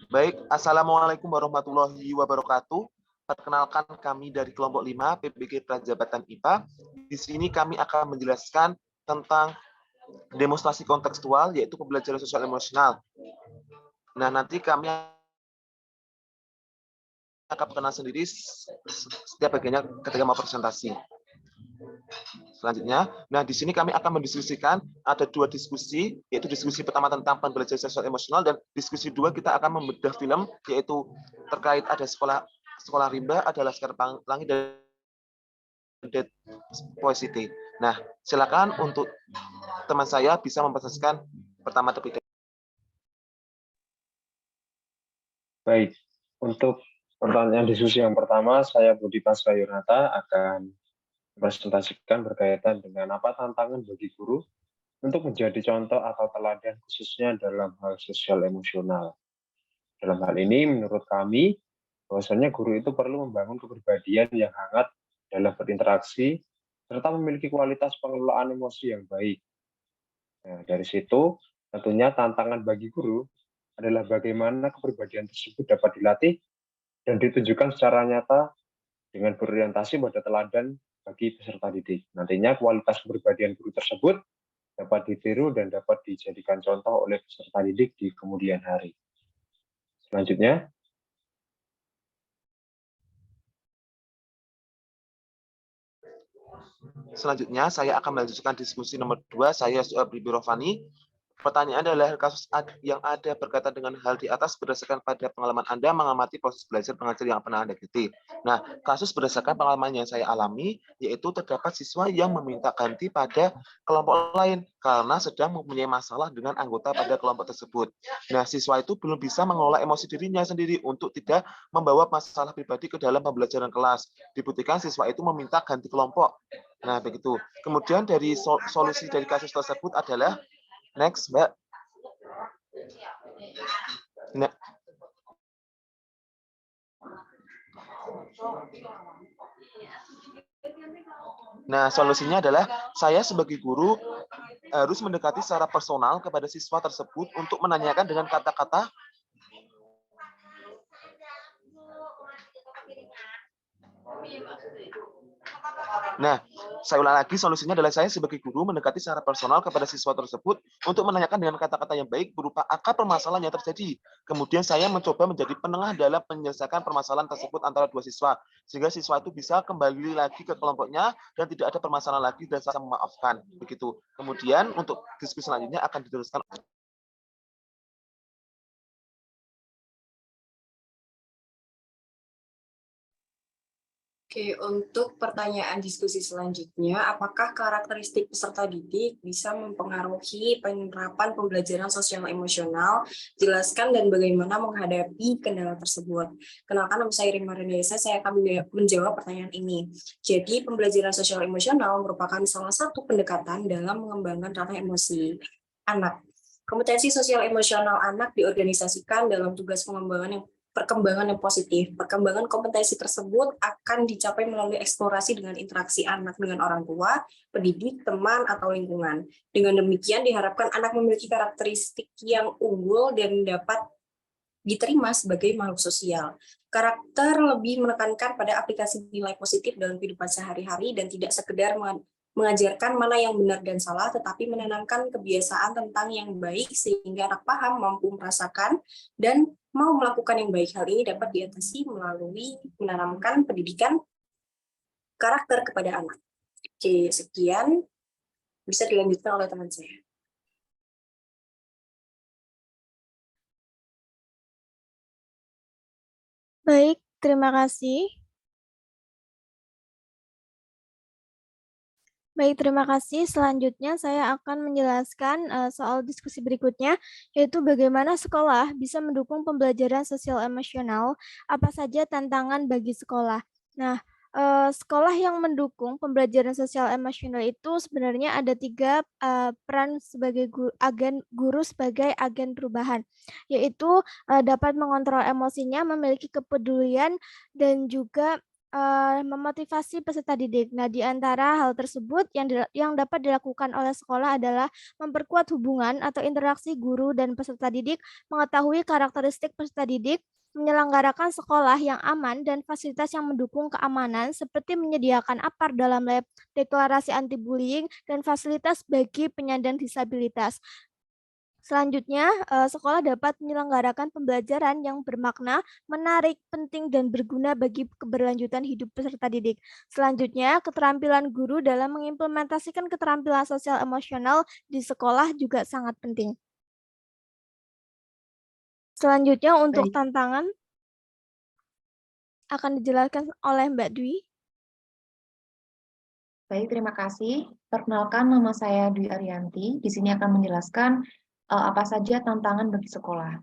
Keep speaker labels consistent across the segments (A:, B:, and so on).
A: Baik, Assalamualaikum warahmatullahi wabarakatuh. Perkenalkan kami dari kelompok 5 PBG Prajabatan IPA. Di sini kami akan menjelaskan tentang demonstrasi kontekstual, yaitu pembelajaran sosial emosional. Nah, nanti kami akan kenal sendiri setiap bagiannya ketika mau presentasi. Selanjutnya, nah di sini kami akan mendiskusikan ada 2 diskusi, yaitu diskusi pertama tentang pembelajaran sosial emosional dan diskusi 2 kita akan membedah film, yaitu terkait ada sekolah rimba, ada Laskar Pelangi dan Dead Poesity. Nah, silakan untuk teman saya bisa mempresentasikan pertama terlebih dahulu.
B: Baik, untuk pertanyaan diskusi yang pertama, saya Budi Pasca Yunata akan mempresentasikan berkaitan dengan apa tantangan bagi guru untuk menjadi contoh atau teladan khususnya dalam hal sosial emosional. Dalam hal ini, menurut kami, bahwasanya guru itu perlu membangun kepribadian yang hangat dalam berinteraksi, serta memiliki kualitas pengelolaan emosi yang baik. Nah, dari situ, tentunya tantangan bagi guru adalah bagaimana kepribadian tersebut dapat dilatih dan ditunjukkan secara nyata dengan berorientasi pada teladan bagi peserta didik. Nantinya kualitas kepribadian guru tersebut dapat ditiru dan dapat dijadikan contoh oleh peserta didik di kemudian hari. Selanjutnya,
A: Selanjutnya, saya akan melanjutkan diskusi nomor 2. Saya Bibi Rofani. Pertanyaan adalah kasus yang ada berkaitan dengan hal di atas berdasarkan pada pengalaman Anda mengamati proses belajar mengajar yang pernah Anda ikuti. Nah, kasus berdasarkan pengalaman yang saya alami, yaitu terdapat siswa yang meminta ganti pada kelompok lain karena sedang mempunyai masalah dengan anggota pada kelompok tersebut. Nah, siswa itu belum bisa mengelola emosi dirinya sendiri untuk tidak membawa masalah pribadi ke dalam pembelajaran kelas. Dibuktikan siswa itu meminta ganti kelompok. Nah, begitu. Kemudian dari solusi dari kasus tersebut adalah next, Mbak. Nah, solusinya adalah saya sebagai guru harus mendekati secara personal kepada siswa tersebut untuk menanyakan dengan kata-kata Nah, saya ulang lagi, solusinya adalah saya sebagai guru mendekati secara personal kepada siswa tersebut untuk menanyakan dengan kata-kata yang baik berupa akar permasalahan yang terjadi. Kemudian saya mencoba menjadi penengah dalam menyelesaikan permasalahan tersebut antara dua siswa, sehingga siswa itu bisa kembali lagi ke kelompoknya dan tidak ada permasalahan lagi dan saling memaafkan. Begitu. Kemudian untuk diskusi selanjutnya akan diteruskan.
C: Oke, untuk pertanyaan diskusi selanjutnya, apakah karakteristik peserta didik bisa mempengaruhi penerapan pembelajaran sosial emosional? Jelaskan dan bagaimana menghadapi kendala tersebut. Kenalkan, nama saya Rima Renesa, saya akan menjawab pertanyaan ini. Jadi, pembelajaran sosial emosional merupakan salah satu pendekatan dalam mengembangkan ranah emosi anak. Kompetensi sosial emosional anak diorganisasikan dalam tugas perkembangan yang positif. Perkembangan kompetensi tersebut akan dicapai melalui eksplorasi dengan interaksi anak dengan orang tua, pendidik, teman, atau lingkungan. Dengan demikian diharapkan anak memiliki karakteristik yang unggul dan dapat diterima sebagai makhluk sosial. Karakter lebih menekankan pada aplikasi nilai positif dalam kehidupan sehari-hari dan tidak sekedar mengajarkan mana yang benar dan salah, tetapi menanamkan kebiasaan tentang yang baik sehingga anak paham, mampu merasakan, dan mau melakukan yang baik. Hal ini dapat diatasi melalui menanamkan pendidikan karakter kepada anak. Oke, sekian. Bisa dilanjutkan oleh teman saya.
D: Baik, terima kasih. Baik, terima kasih. Selanjutnya saya akan menjelaskan soal diskusi berikutnya, yaitu bagaimana sekolah bisa mendukung pembelajaran sosial emosional, apa saja tantangan bagi sekolah. Nah, sekolah yang mendukung pembelajaran sosial emosional itu sebenarnya ada 3 peran sebagai guru sebagai agen perubahan, yaitu dapat mengontrol emosinya, memiliki kepedulian, dan juga memotivasi peserta didik. Nah, di antara hal tersebut yang dapat dilakukan oleh sekolah adalah memperkuat hubungan atau interaksi guru dan peserta didik, mengetahui karakteristik peserta didik, menyelenggarakan sekolah yang aman dan fasilitas yang mendukung keamanan seperti menyediakan APAR dalam lab, deklarasi anti bullying, dan fasilitas bagi penyandang disabilitas. Selanjutnya, sekolah dapat menyelenggarakan pembelajaran yang bermakna, menarik, penting, dan berguna bagi keberlanjutan hidup peserta didik. Selanjutnya, keterampilan guru dalam mengimplementasikan keterampilan sosial emosional di sekolah juga sangat penting. Selanjutnya, untuk
C: Baik.
D: tantangan akan dijelaskan oleh Mbak Dwi.
E: Baik, terima kasih. Perkenalkan, nama saya Dwi Arianti. Di sini akan menjelaskan apa saja tantangan bagi sekolah.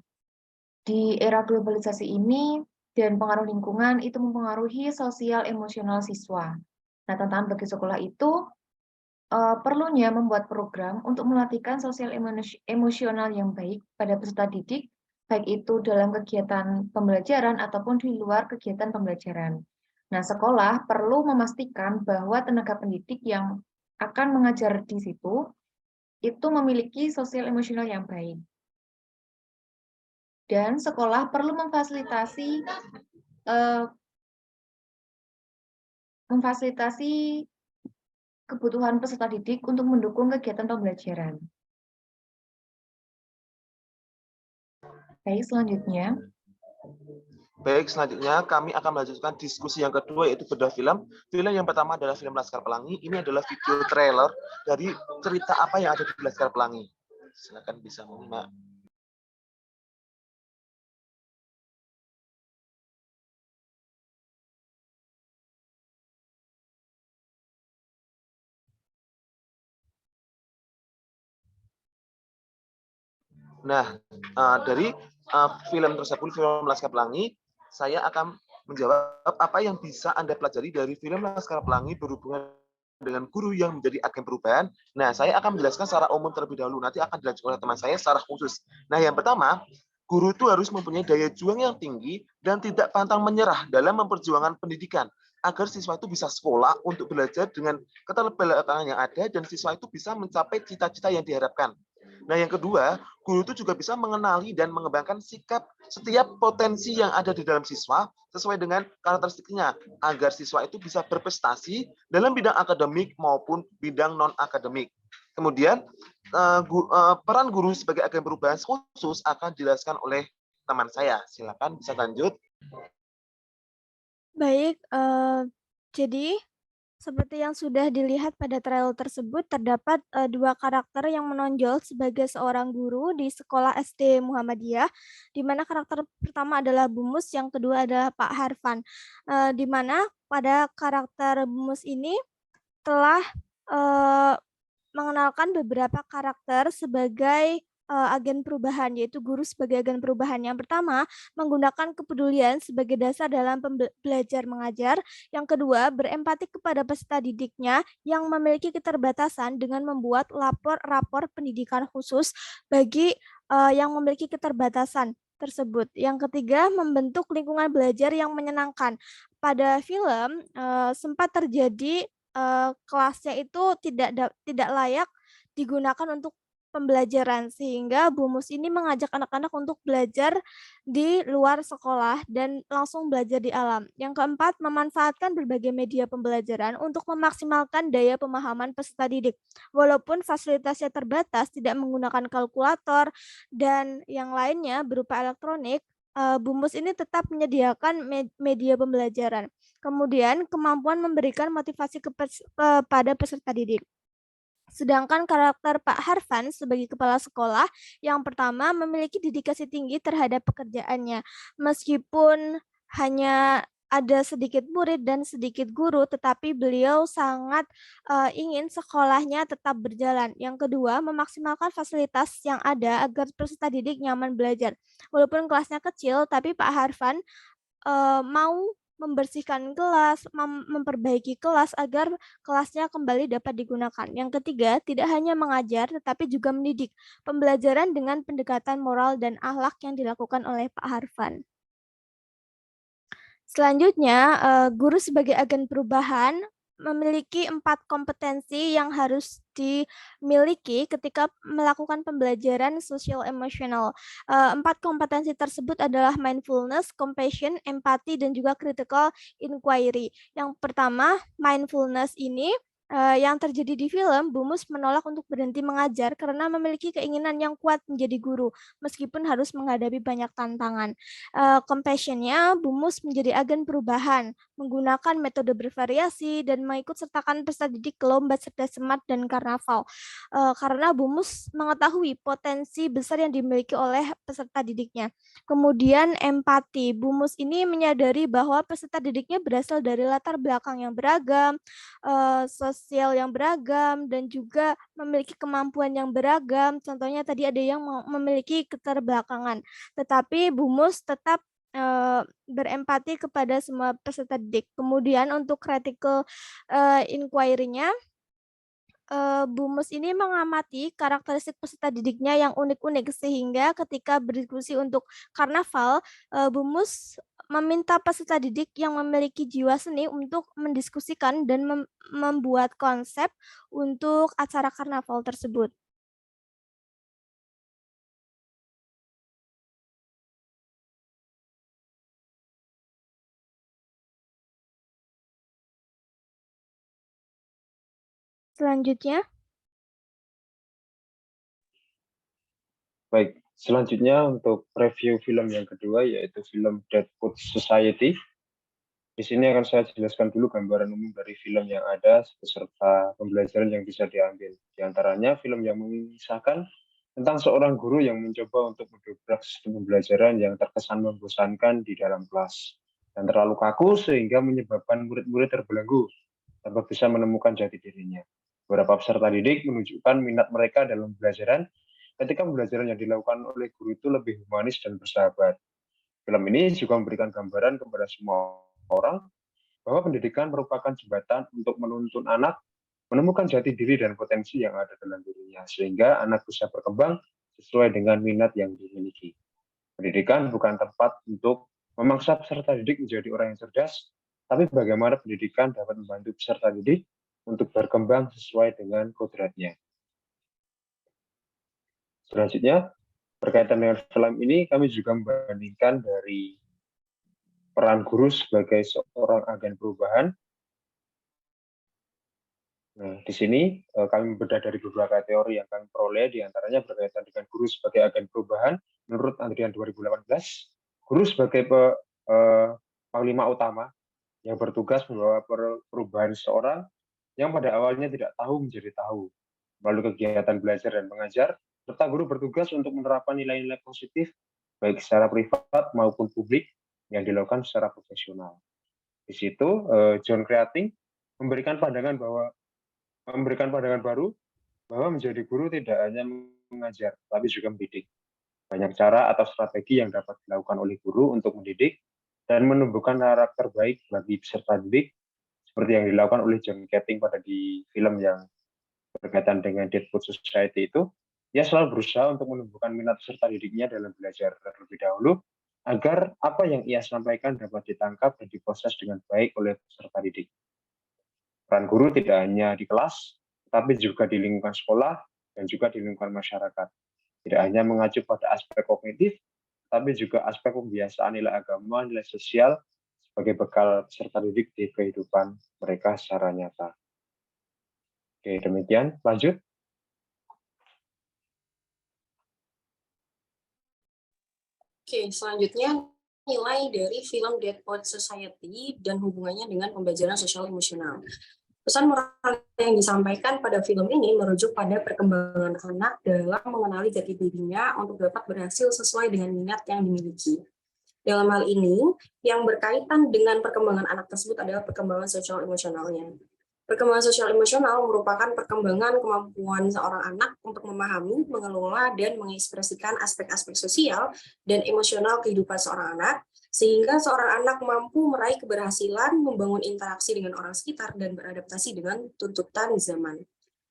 E: Di era globalisasi ini dan pengaruh lingkungan itu mempengaruhi sosial emosional siswa. Nah, tantangan bagi sekolah itu perlunya membuat program untuk melatihkan sosial emosional yang baik pada peserta didik, baik itu dalam kegiatan pembelajaran ataupun di luar kegiatan pembelajaran. Nah, sekolah perlu memastikan bahwa tenaga pendidik yang akan mengajar di situ itu memiliki sosial emosional yang baik. Dan sekolah perlu memfasilitasi kebutuhan peserta didik untuk mendukung kegiatan pembelajaran. Baik, selanjutnya.
A: Baik, selanjutnya kami akan melanjutkan diskusi yang kedua, yaitu bedah film. Film yang pertama adalah film Laskar Pelangi. Ini adalah video trailer dari cerita apa yang ada di Laskar Pelangi. Silakan bisa menyimak. Nah, dari film tersebut, film Laskar Pelangi, saya akan menjawab apa yang bisa Anda pelajari dari film Laskar Pelangi berhubungan dengan guru yang menjadi agen perubahan. Nah, saya akan menjelaskan secara umum terlebih dahulu, nanti akan dilanjutkan oleh teman saya secara khusus. Nah, yang pertama, guru itu harus mempunyai daya juang yang tinggi dan tidak pantang menyerah dalam memperjuangkan pendidikan, agar siswa itu bisa sekolah untuk belajar dengan keterbelakangan yang ada dan siswa itu bisa mencapai cita-cita yang diharapkan. Nah, yang kedua, guru itu juga bisa mengenali dan mengembangkan sikap setiap potensi yang ada di dalam siswa sesuai dengan karakteristiknya, agar siswa itu bisa berprestasi dalam bidang akademik maupun bidang non-akademik. Kemudian, peran guru sebagai agen perubahan khusus akan dijelaskan oleh teman saya. Silakan bisa lanjut.
D: Baik, jadi seperti yang sudah dilihat pada trailer tersebut, terdapat dua karakter yang menonjol sebagai seorang guru di sekolah SD Muhammadiyah, di mana karakter pertama adalah Bu Mus, yang kedua adalah Pak Harfan. Di mana pada karakter Bu Mus ini telah mengenalkan beberapa karakter sebagai agen perubahan, yaitu guru sebagai agen perubahan. Yang pertama, menggunakan kepedulian sebagai dasar dalam belajar mengajar. Yang kedua, berempati kepada peserta didiknya yang memiliki keterbatasan dengan membuat rapor pendidikan khusus bagi yang memiliki keterbatasan tersebut. Yang ketiga, membentuk lingkungan belajar yang menyenangkan. Pada film sempat terjadi kelasnya itu tidak layak digunakan untuk pembelajaran, sehingga Bu Mus ini mengajak anak-anak untuk belajar di luar sekolah dan langsung belajar di alam. Yang keempat, memanfaatkan berbagai media pembelajaran untuk memaksimalkan daya pemahaman peserta didik. Walaupun fasilitasnya terbatas, tidak menggunakan kalkulator dan yang lainnya berupa elektronik, Bu Mus ini tetap menyediakan media pembelajaran. Kemudian, kemampuan memberikan motivasi kepada peserta didik. Sedangkan karakter Pak Harfan sebagai kepala sekolah yang pertama memiliki dedikasi tinggi terhadap pekerjaannya. Meskipun hanya ada sedikit murid dan sedikit guru, tetapi beliau sangat ingin sekolahnya tetap berjalan. Yang kedua, memaksimalkan fasilitas yang ada agar peserta didik nyaman belajar. Walaupun kelasnya kecil, tapi Pak Harfan mau membersihkan kelas, memperbaiki kelas agar kelasnya kembali dapat digunakan. Yang ketiga, tidak hanya mengajar tetapi juga mendidik. Pembelajaran dengan pendekatan moral dan akhlak yang dilakukan oleh Pak Harfan. Selanjutnya, guru sebagai agen perubahan memiliki 4 kompetensi yang harus dimiliki ketika melakukan pembelajaran sosial emosional. 4 kompetensi tersebut adalah mindfulness, compassion, empati, dan juga critical inquiry. Yang pertama, mindfulness ini yang terjadi di film, Bumus menolak untuk berhenti mengajar karena memiliki keinginan yang kuat menjadi guru, meskipun harus menghadapi banyak tantangan. Compassion-nya, Bumus menjadi agen perubahan, menggunakan metode bervariasi dan mengikut sertakan peserta didik ke lomba cerdas cermat dan karnaval. Karena Bumus mengetahui potensi besar yang dimiliki oleh peserta didiknya. Kemudian empati, Bumus ini menyadari bahwa peserta didiknya berasal dari latar belakang yang beragam, sosial yang beragam, dan juga memiliki kemampuan yang beragam. Contohnya tadi ada yang memiliki keterbelakangan. Tetapi Bumus tetap berempati kepada semua peserta didik. Kemudian untuk critical inquiry-nya, Bumus ini mengamati karakteristik peserta didiknya yang unik-unik sehingga ketika berdiskusi untuk karnaval, Bumus meminta peserta didik yang memiliki jiwa seni untuk mendiskusikan dan membuat konsep untuk acara karnaval tersebut. Selanjutnya,
B: Baik, selanjutnya untuk review film yang kedua yaitu film Deadwood Society. Di sini akan saya jelaskan dulu gambaran umum dari film yang ada beserta pembelajaran yang bisa diambil. Di antaranya film yang mengisahkan tentang seorang guru yang mencoba untuk mendobrak sistem pembelajaran yang terkesan membosankan di dalam kelas dan terlalu kaku sehingga menyebabkan murid-murid terbelenggu tanpa bisa menemukan jati dirinya. Beberapa peserta didik menunjukkan minat mereka dalam pembelajaran ketika pembelajaran yang dilakukan oleh guru itu lebih humanis dan bersahabat. Film ini juga memberikan gambaran kepada semua orang bahwa pendidikan merupakan jembatan untuk menuntun anak menemukan jati diri dan potensi yang ada dalam dirinya, sehingga anak bisa berkembang sesuai dengan minat yang dimiliki. Pendidikan bukan tempat untuk memaksa peserta didik menjadi orang yang cerdas, tapi bagaimana pendidikan dapat membantu peserta didik untuk berkembang sesuai dengan kodratnya. Selanjutnya, berkaitan dengan film ini, kami juga membandingkan dari peran guru sebagai seorang agen perubahan. Nah, di sini kami membedah dari beberapa teori yang kami peroleh, diantaranya berkaitan dengan guru sebagai agen perubahan. Menurut Andrian 2018, guru sebagai panglima utama yang bertugas membawa perubahan seseorang yang pada awalnya tidak tahu menjadi tahu. Melalui kegiatan belajar dan mengajar, serta guru bertugas untuk menerapkan nilai-nilai positif, baik secara privat maupun publik, yang dilakukan secara profesional. Di situ, John Creating memberikan pandangan baru bahwa menjadi guru tidak hanya mengajar, tapi juga mendidik. Banyak cara atau strategi yang dapat dilakukan oleh guru untuk mendidik dan menumbuhkan karakter baik bagi peserta didik, seperti yang dilakukan oleh John Keating pada di film yang berkaitan dengan Deadwood Society itu. Ia selalu berusaha untuk menumbuhkan minat peserta didiknya dalam belajar terlebih dahulu, agar apa yang ia sampaikan dapat ditangkap dan diproses dengan baik oleh peserta didik. Peran guru tidak hanya di kelas, tapi juga di lingkungan sekolah dan juga di lingkungan masyarakat. Tidak hanya mengacu pada aspek kognitif, tapi juga aspek pembiasaan nilai agama, nilai sosial sebagai bekal peserta didik di kehidupan mereka secara nyata. Oke, demikian. Lanjut.
C: Oke, selanjutnya nilai dari film Deadwood Society dan hubungannya dengan pembelajaran sosial emosional. Pesan moral yang disampaikan pada film ini merujuk pada perkembangan anak dalam mengenali jati dirinya untuk dapat berhasil sesuai dengan minat yang dimiliki. Dalam hal ini, yang berkaitan dengan perkembangan anak tersebut adalah perkembangan sosial emosionalnya. Perkembangan sosial emosional merupakan perkembangan kemampuan seorang anak untuk memahami, mengelola, dan mengekspresikan aspek-aspek sosial dan emosional kehidupan seorang anak, sehingga seorang anak mampu meraih keberhasilan, membangun interaksi dengan orang sekitar, dan beradaptasi dengan tuntutan zaman.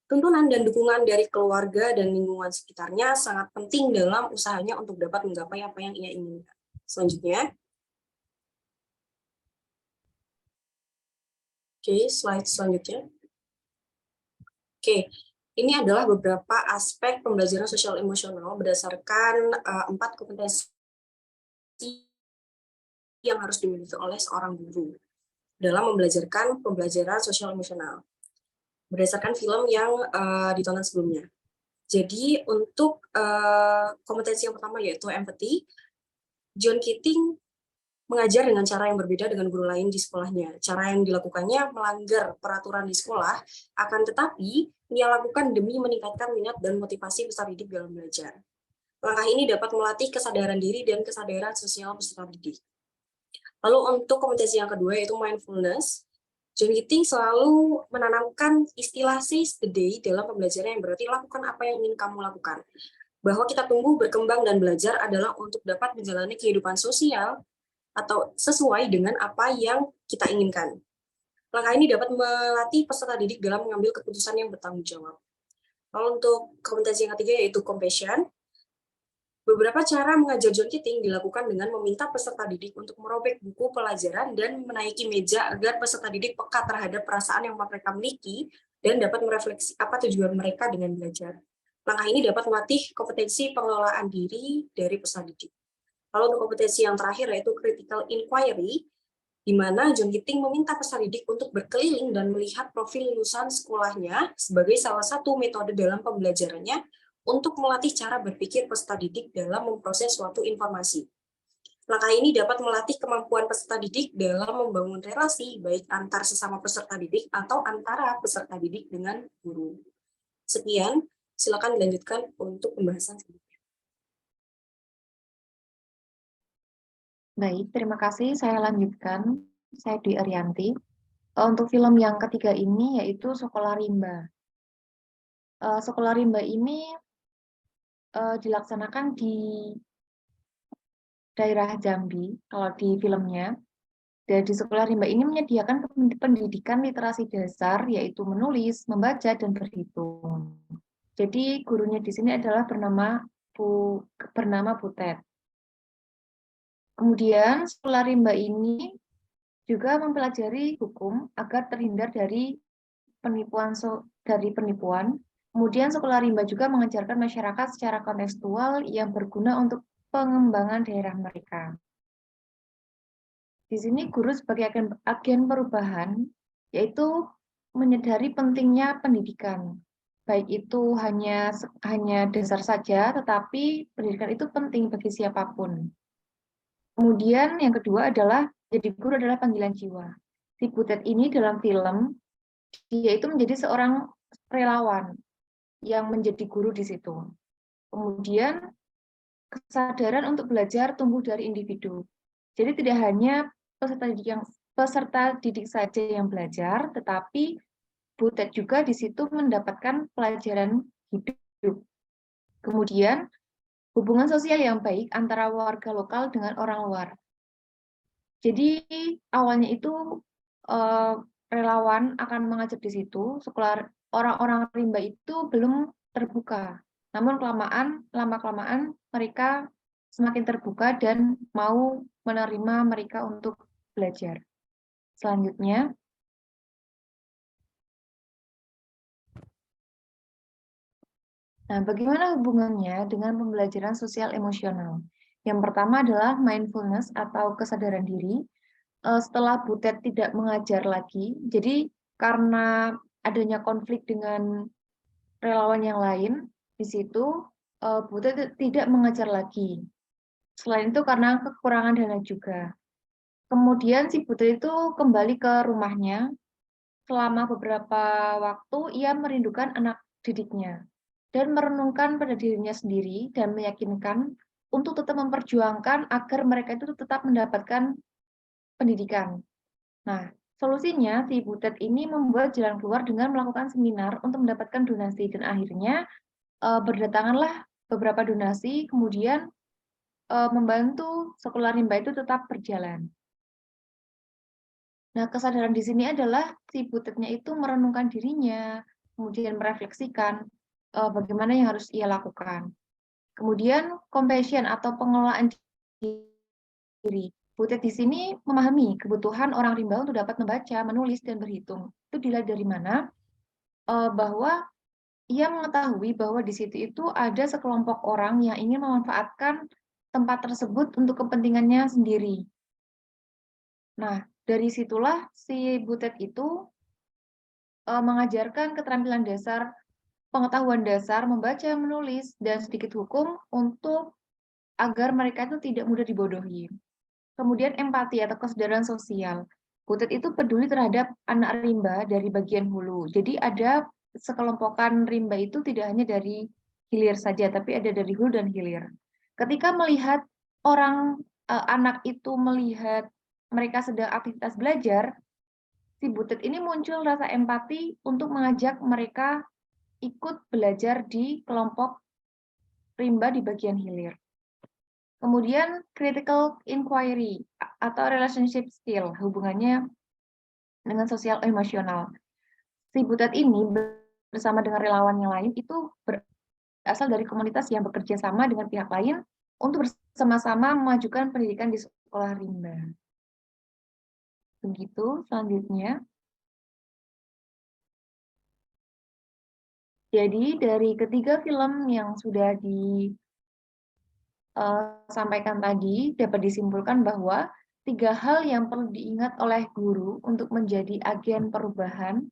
C: Tuntunan dan dukungan dari keluarga dan lingkungan sekitarnya sangat penting dalam usahanya untuk dapat menggapai apa yang ia inginkan. Selanjutnya, Oke, slide selanjutnya. Oke, ini adalah beberapa aspek pembelajaran sosial emosional berdasarkan 4 kompetensi yang harus dimiliki oleh seorang guru dalam membelajarkan pembelajaran sosial emosional berdasarkan film yang ditonton sebelumnya. Jadi untuk kompetensi yang pertama yaitu empathy, John Keating mengajar dengan cara yang berbeda dengan guru lain di sekolahnya. Cara yang dilakukannya melanggar peraturan di sekolah, akan tetapi ia lakukan demi meningkatkan minat dan motivasi peserta didik dalam belajar. Langkah ini dapat melatih kesadaran diri dan kesadaran sosial peserta didik. Lalu untuk kompetensi yang kedua yaitu mindfulness, John Keating selalu menanamkan istilah seize the day dalam pembelajaran yang berarti lakukan apa yang ingin kamu lakukan. Bahwa kita tumbuh, berkembang, dan belajar adalah untuk dapat menjalani kehidupan sosial atau sesuai dengan apa yang kita inginkan. Langkah ini dapat melatih peserta didik dalam mengambil keputusan yang bertanggung jawab. Lalu untuk kompetensi yang ketiga yaitu compassion. Beberapa cara mengajar John Keating dilakukan dengan meminta peserta didik untuk merobek buku pelajaran dan menaiki meja agar peserta didik peka terhadap perasaan yang mereka miliki dan dapat merefleksi apa tujuan mereka dengan belajar. Langkah ini dapat melatih kompetensi pengelolaan diri dari peserta didik. Lalu untuk kompetensi yang terakhir yaitu critical inquiry, di mana John Keating meminta peserta didik untuk berkeliling dan melihat profil lulusan sekolahnya sebagai salah satu metode dalam pembelajarannya untuk melatih cara berpikir peserta didik dalam memproses suatu informasi. Langkah ini dapat melatih kemampuan peserta didik dalam membangun relasi baik antar sesama peserta didik atau antara peserta didik dengan guru. Sekian, silakan dilanjutkan untuk pembahasan selanjutnya.
E: Baik, terima kasih. Saya lanjutkan. Saya Dwi Arianti. Untuk film yang ketiga ini yaitu Sekolah Rimba. Sekolah Rimba ini dilaksanakan di daerah Jambi, kalau di filmnya. Dan di Sekolah Rimba ini menyediakan pendidikan literasi dasar, yaitu menulis, membaca, dan berhitung. Jadi gurunya di sini adalah bernama Butet. Kemudian Sekolah Rimba ini juga mempelajari hukum agar terhindar dari penipuan. Kemudian Sekolah Rimba juga mengajarkan masyarakat secara kontekstual yang berguna untuk pengembangan daerah mereka. Di sini guru sebagai agen perubahan, yaitu menyadari pentingnya pendidikan. Baik itu hanya dasar saja, tetapi pendidikan itu penting bagi siapapun. Kemudian yang kedua adalah jadi guru adalah panggilan jiwa. Si Butet ini dalam film, dia itu menjadi seorang relawan yang menjadi guru di situ. Kemudian kesadaran untuk belajar tumbuh dari individu. Jadi tidak hanya peserta didik saja yang belajar, tetapi Butet juga di situ mendapatkan pelajaran hidup. Kemudian hubungan sosial yang baik antara warga lokal dengan orang luar. Jadi awalnya itu relawan akan mengajar di situ, sekolah orang-orang rimba itu belum terbuka. Namun lama-kelamaan mereka semakin terbuka dan mau menerima mereka untuk belajar. Selanjutnya, nah, bagaimana hubungannya dengan pembelajaran sosial emosional? Yang pertama adalah mindfulness atau kesadaran diri. Setelah Butet tidak mengajar lagi, jadi karena adanya konflik dengan relawan yang lain, di situ Butet tidak mengajar lagi. Selain itu karena kekurangan dana juga. Kemudian si Butet itu kembali ke rumahnya. Selama beberapa waktu ia merindukan anak didiknya dan merenungkan pada dirinya sendiri dan meyakinkan untuk tetap memperjuangkan agar mereka itu tetap mendapatkan pendidikan. Nah, solusinya si Butet ini membuat jalan keluar dengan melakukan seminar untuk mendapatkan donasi dan akhirnya berdatanganlah beberapa donasi, kemudian membantu Sekolah Rimba itu tetap berjalan. Nah, kesadaran di sini adalah si Butetnya itu merenungkan dirinya, kemudian merefleksikan bagaimana yang harus ia lakukan. Kemudian compassion atau pengelolaan diri. Butet di sini memahami kebutuhan orang rimba untuk dapat membaca, menulis, dan berhitung. Itu dilihat dari mana? Bahwa ia mengetahui bahwa di situ itu ada sekelompok orang yang ingin memanfaatkan tempat tersebut untuk kepentingannya sendiri. Nah, dari situlah si Butet itu mengajarkan keterampilan dasar, pengetahuan dasar, membaca, menulis, dan sedikit hukum untuk agar mereka itu tidak mudah dibodohi. Kemudian empati atau kesadaran sosial. Butet itu peduli terhadap anak rimba dari bagian hulu. Jadi ada sekelompokan rimba itu tidak hanya dari hilir saja, tapi ada dari hulu dan hilir. Ketika melihat anak itu melihat mereka sedang aktivitas belajar, si Butet ini muncul rasa empati untuk mengajak mereka ikut belajar di kelompok rimba di bagian hilir. Kemudian critical inquiry atau relationship skill, hubungannya dengan sosial emosional. Si Butet ini bersama dengan relawan yang lain itu berasal dari komunitas yang bekerja sama dengan pihak lain untuk bersama-sama memajukan pendidikan di sekolah rimba. Begitu selanjutnya. Jadi dari ketiga film yang sudah disampaikan tadi dapat disimpulkan bahwa 3 hal yang perlu diingat oleh guru untuk menjadi agen perubahan,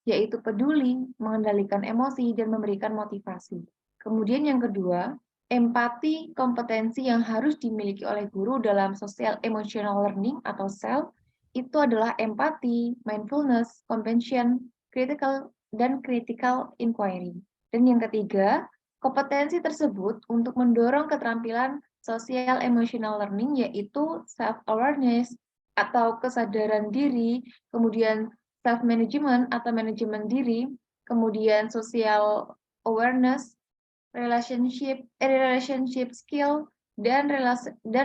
E: yaitu peduli, mengendalikan emosi, dan memberikan motivasi. Kemudian yang kedua, empati, kompetensi yang harus dimiliki oleh guru dalam social emotional learning atau SEL, itu adalah empati, mindfulness, compassion, critical inquiry. Dan yang ketiga, kompetensi tersebut untuk mendorong keterampilan social emotional learning yaitu self-awareness atau kesadaran diri, kemudian self-management atau manajemen diri, kemudian social awareness, relationship skill, dan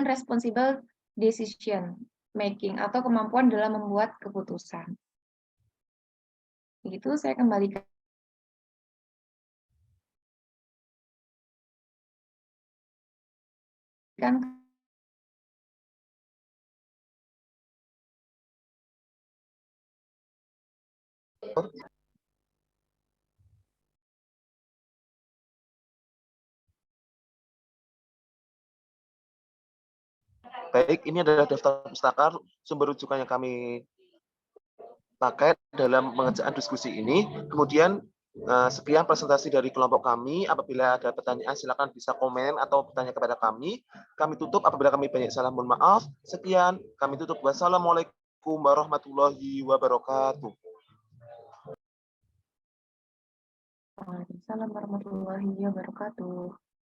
E: responsible decision making atau kemampuan dalam membuat keputusan. Begitu, saya kembalikan.
A: Baik, ini adalah daftar pustaka sumber rujukan yang kami pakai dalam pengerjaan diskusi ini. Kemudian sekian presentasi dari kelompok kami. Apabila ada pertanyaan silakan bisa komen atau bertanya kepada kami. Kami tutup apabila kami banyak salah, mohon maaf. Sekian, kami tutup. Wassalamualaikum warahmatullahi wabarakatuh.
E: Waalaikumsalam warahmatullahi wabarakatuh.